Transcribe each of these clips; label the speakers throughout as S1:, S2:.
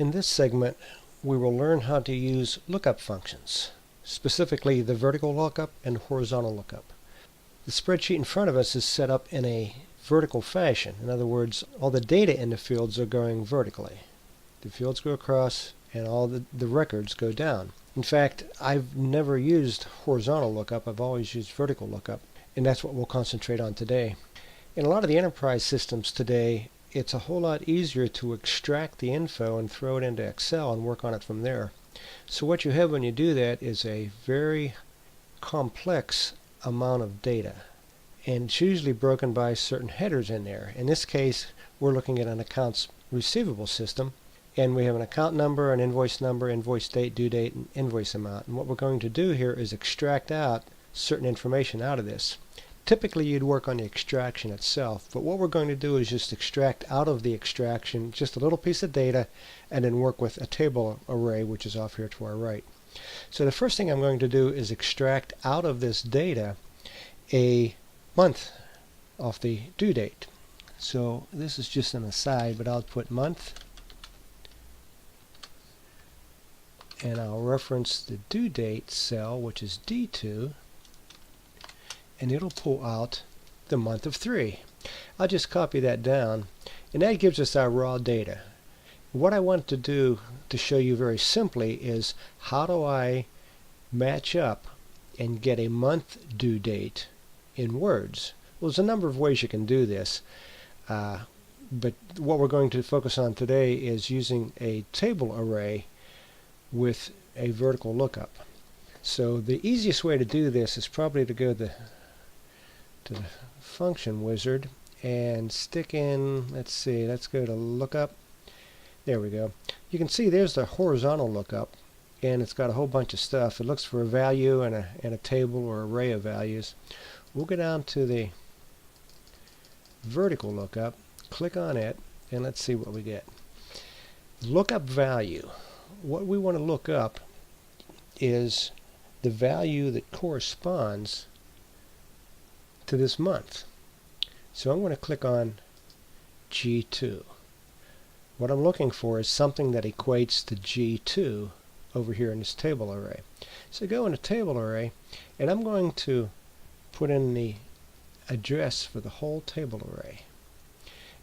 S1: In this segment, we will learn how to use lookup functions, specifically the vertical lookup and horizontal lookup. The spreadsheet in front of us is set up in a vertical fashion. In other words, all the data in the fields are going vertically. The fields go across and all the records go down. In fact, I've never used horizontal lookup. I've always used vertical lookup, and that's what we'll concentrate on today. In a lot of the enterprise systems today, it's a whole lot easier to extract the info and throw it into Excel and work on it from there. So what you have when you do that is a very complex amount of data, and it's usually broken by certain headers in there. In this case, we're looking at an accounts receivable system, and we have an account number, invoice date, due date, and invoice amount. And what we're going to do here is extract out certain information out of this. Typically you'd work on the extraction itself, but what we're going to do is just extract out of the extraction just a little piece of data and then work with a table array, which is off here to our right. So the first thing I'm going to do is extract out of this data a month off the due date. So this is just an aside, but I'll put month, and I'll reference the due date cell, which is D2, and it'll pull out the month of 3. I'll just copy that down, and that gives us our raw data. What I want to do to show you very simply is how do I match up and get a month due date in words. Well, there's a number of ways you can do this, but what we're going to focus on today is using a table array with a vertical lookup. So the easiest way to do this is probably to go to the function wizard and stick in, let's go to lookup. There we go. You can see there's the horizontal lookup, and it's got a whole bunch of stuff. It looks for a value and a table or array of values. We'll go down to the vertical lookup, click on it, and let's see what we get. Lookup value. What we want to look up is the value that corresponds to this month. So I'm going to click on G2. What I'm looking for is something that equates to G2 over here in this table array. So go in a table array, and I'm going to put in the address for the whole table array.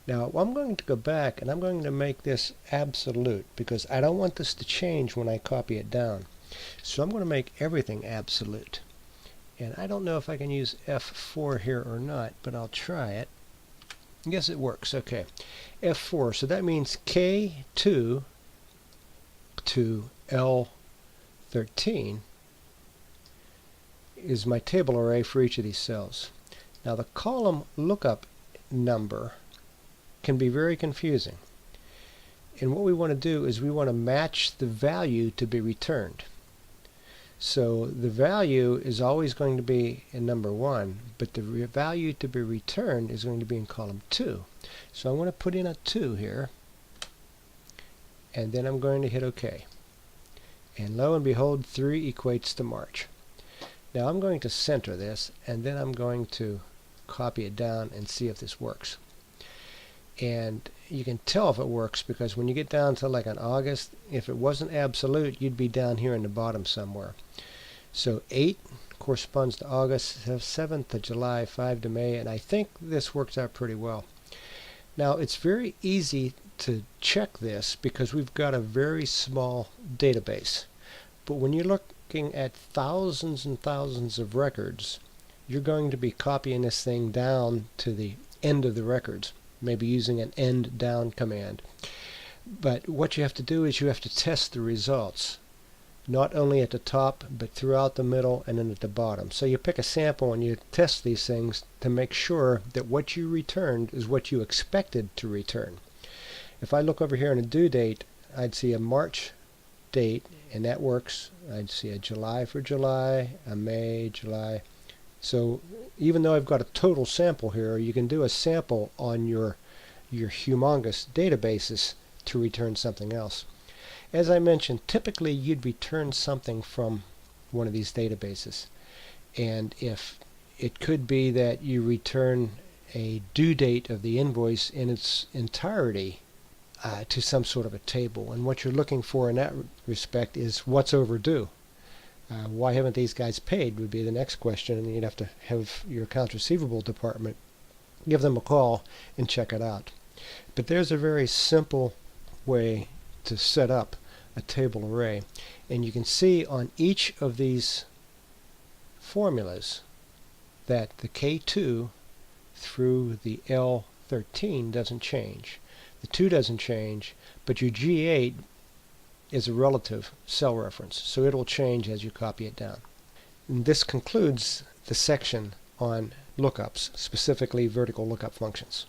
S1: Now I'm going to go back and I'm going to make this absolute because I don't want this to change when I copy it down. So I'm going to make everything absolute. And I don't know if I can use F4 here or not, but I'll try it. I guess it works. Okay. F4. So that means K2 to L13 is my table array for each of these cells. Now the column lookup number can be very confusing. And what we want to do is we want to match the value to be returned. So the value is always going to be in number 1, but the value to be returned is going to be in column 2. So I'm going to put in a 2 here, and then I'm going to hit OK. And lo and behold, 3 equates to March. Now I'm going to center this, and then I'm going to copy it down and see if this works. And you can tell if it works because when you get down to like an August, if it wasn't absolute, you'd be down here in the bottom somewhere. So 8 corresponds to August, 7th to July, 5 to May, and I think this works out pretty well. Now it's very easy to check this because we've got a very small database. But when you're looking at thousands and thousands of records, you're going to be copying this thing down to the end of the records, maybe using an end down command. But what you have to do is you have to test the results, not only at the top, but throughout the middle and then at the bottom. So you pick a sample and you test these things to make sure that what you returned is what you expected to return. If I look over here on a due date, I'd see a March date, and that works. I'd see a July for July, a May, July. So even though I've got a total sample here, you can do a sample on your humongous databases to return something else. As I mentioned, typically you'd return something from one of these databases. And if it could be that you return a due date of the invoice in its entirety to some sort of a table. And what you're looking for in that respect is what's overdue. Why haven't these guys paid would be the next question, and you'd have to have your accounts receivable department give them a call and check it out. But there's a very simple way to set up a table array, and you can see on each of these formulas that the K2 through the L13 doesn't change. The 2 doesn't change, but your G8 is a relative cell reference, so it will change as you copy it down. And this concludes the section on lookups, specifically vertical lookup functions.